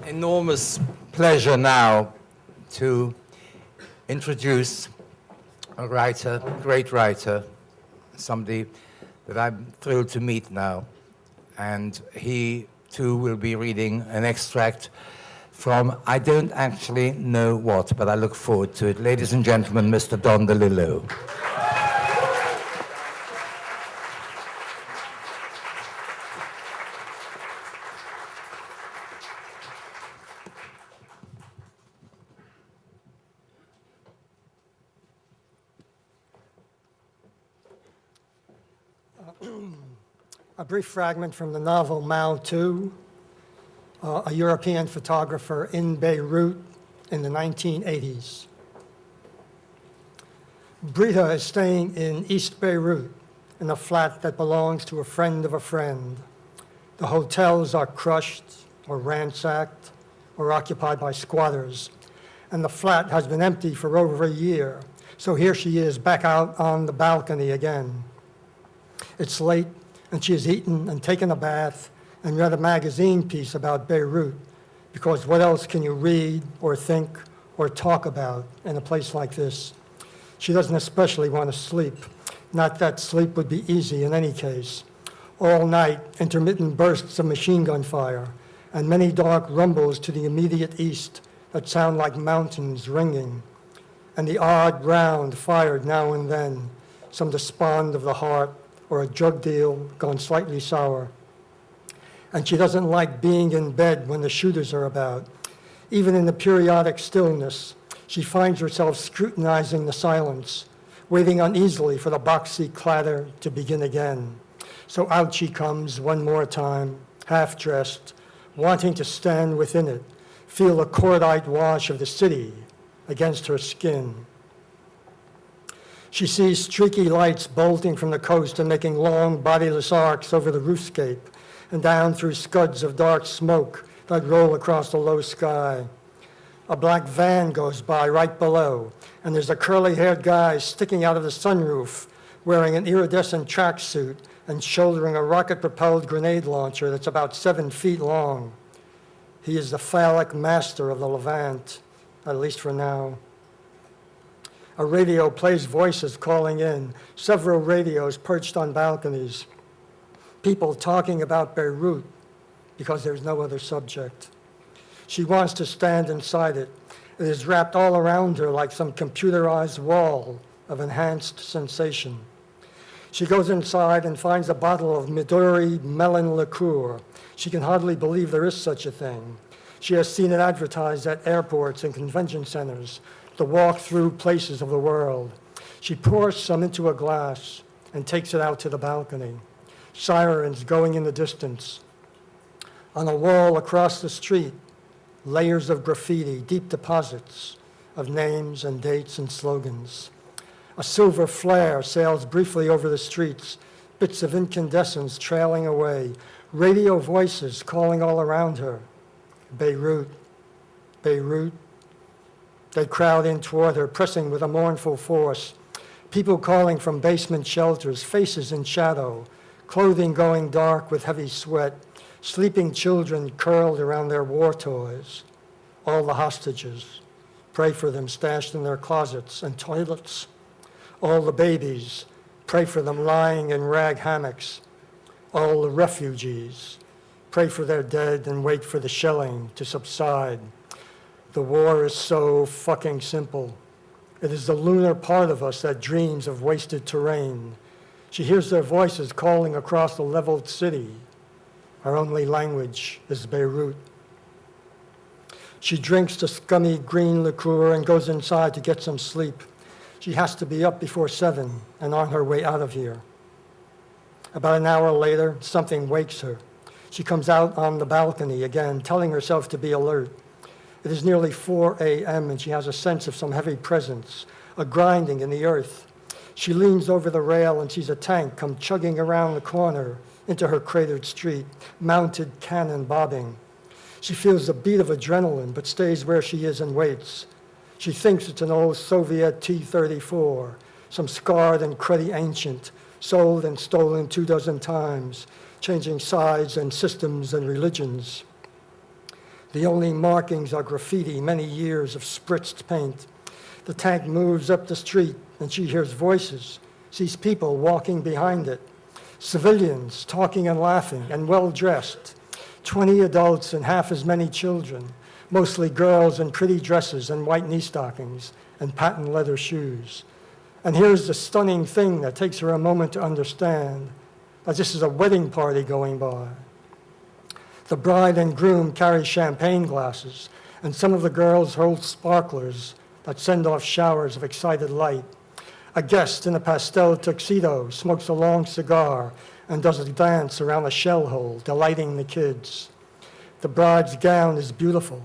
enormous pleasure now to introduce a writer, great writer, somebody that I'm thrilled to meet now. And he, too, will be reading an extract from I don't actually know what, but I look forward to it. Ladies and gentlemen, Mr. Don DeLillo. A brief fragment from the novel Mao II, a European photographer in Beirut in the 1980s. Brita is staying in East Beirut in a flat that belongs to a friend of a friend. The hotels are crushed or ransacked or occupied by squatters, and the flat has been empty for over a year. So here she is back out on the balcony again. It's late, and she has eaten and taken a bath and read a magazine piece about Beirut, because what else can you read or think or talk about in a place like this? She doesn't especially want to sleep. Not that sleep would be easy in any case. All night, intermittent bursts of machine gun fire and many dark rumbles to the immediate east that sound like mountains ringing, and the odd round fired now and then, some despond of the heart or a drug deal gone slightly sour. And she doesn't like being in bed when the shooters are about. Even in the periodic stillness, she finds herself scrutinizing the silence, waiting uneasily for the boxy clatter to begin again. So out she comes one more time, half-dressed, wanting to stand within it, feel the cordite wash of the city against her skin. She sees streaky lights bolting from the coast and making long, bodiless arcs over the roofscape and down through scuds of dark smoke that roll across the low sky. A black van goes by right below, and there's a curly-haired guy sticking out of the sunroof wearing an iridescent tracksuit and shouldering a rocket-propelled grenade launcher that's about 7 feet long. He is the phallic master of the Levant, at least for now. A radio plays voices calling in, several radios perched on balconies. People talking about Beirut because there's no other subject. She wants to stand inside it. It is wrapped all around her like some computerized wall of enhanced sensation. She goes inside and finds a bottle of Midori melon liqueur. She can hardly believe there is such a thing. She has seen it advertised at airports and convention centers, the walk-through places of the world. She pours some into a glass and takes it out to the balcony. Sirens going in the distance. On a wall across the street, layers of graffiti, deep deposits of names and dates and slogans. A silver flare sails briefly over the streets, bits of incandescence trailing away, radio voices calling all around her. Beirut, Beirut. They crowd in toward her, pressing with a mournful force. People calling from basement shelters, faces in shadow, clothing going dark with heavy sweat, sleeping children curled around their war toys. All the hostages, pray for them stashed in their closets and toilets. All the babies, pray for them lying in rag hammocks. All the refugees, pray for their dead and wait for the shelling to subside. The war is so fucking simple. It is the lunar part of us that dreams of wasted terrain. She hears their voices calling across the leveled city. Our only language is Beirut. She drinks the scummy green liqueur and goes inside to get some sleep. She has to be up before 7 and on her way out of here. About an hour later, something wakes her. She comes out on the balcony again, telling herself to be alert. It is nearly 4 a.m. and she has a sense of some heavy presence, a grinding in the earth. She leans over the rail and sees a tank come chugging around the corner into her cratered street, mounted cannon bobbing. She feels the beat of adrenaline, but stays where she is and waits. She thinks it's an old Soviet T-34, some scarred and cruddy ancient, sold and stolen 24 times, changing sides and systems and religions. The only markings are graffiti, many years of spritzed paint. The tank moves up the street, and she hears voices, sees people walking behind it, civilians talking and laughing and well-dressed, 20 adults and half as many children, mostly girls in pretty dresses and white knee stockings and patent leather shoes. And here's the stunning thing that takes her a moment to understand, that this is a wedding party going by. The bride and groom carry champagne glasses, and some of the girls hold sparklers that send off showers of excited light. A guest in a pastel tuxedo smokes a long cigar and does a dance around a shell hole, delighting the kids. The bride's gown is beautiful,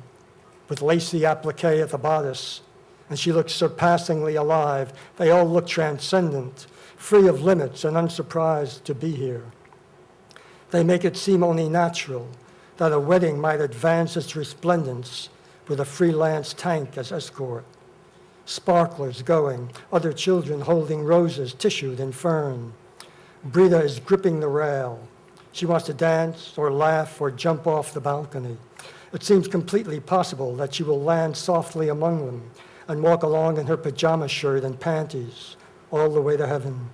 with lacy applique at the bodice, and she looks surpassingly alive. They all look transcendent, free of limits and unsurprised to be here. They make it seem only natural that a wedding might advance its resplendence with a freelance tank as escort. Sparklers going, other children holding roses tissued in fern. Brita is gripping the rail. She wants to dance or laugh or jump off the balcony. It seems completely possible that she will land softly among them and walk along in her pajama shirt and panties all the way to heaven.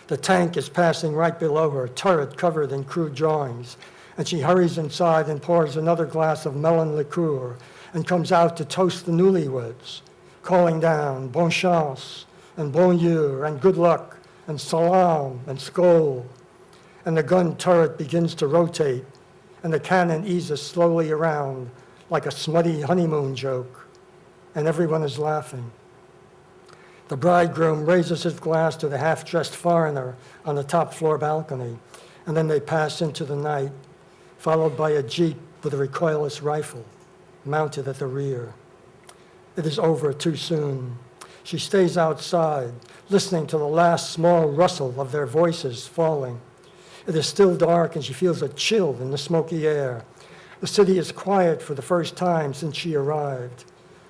The tank is passing right below her, turret covered in crude drawings, and she hurries inside and pours another glass of melon liqueur and comes out to toast the newlyweds, calling down bon chance and bon Dieu and good luck and salam and skol. And the gun turret begins to rotate, and the cannon eases slowly around like a smutty honeymoon joke, and everyone is laughing. The bridegroom raises his glass to the half-dressed foreigner on the top floor balcony, and then they pass into the night, followed by a jeep with a recoilless rifle mounted at the rear. It is over too soon. She stays outside, listening to the last small rustle of their voices falling. It is still dark, and she feels a chill in the smoky air. The city is quiet for the first time since she arrived.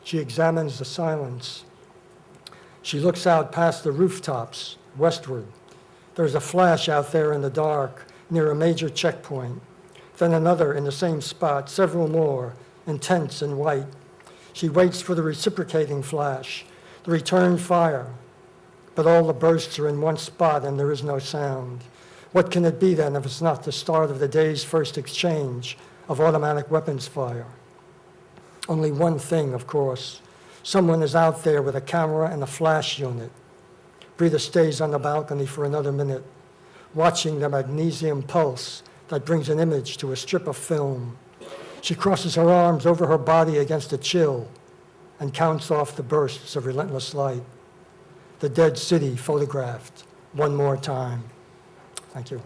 She examines the silence. She looks out past the rooftops, westward. There's a flash out there in the dark, near a major checkpoint. Then another in the same spot, several more, intense and white. She waits for the reciprocating flash, the return fire. But all the bursts are in one spot, and there is no sound. What can it be then if it's not the start of the day's first exchange of automatic weapons fire? Only one thing, of course. Someone is out there with a camera and a flash unit. Brita stays on the balcony for another minute, watching the magnesium pulse that brings an image to a strip of film. She crosses her arms over her body against the chill and counts off the bursts of relentless light. The dead city photographed one more time. Thank you.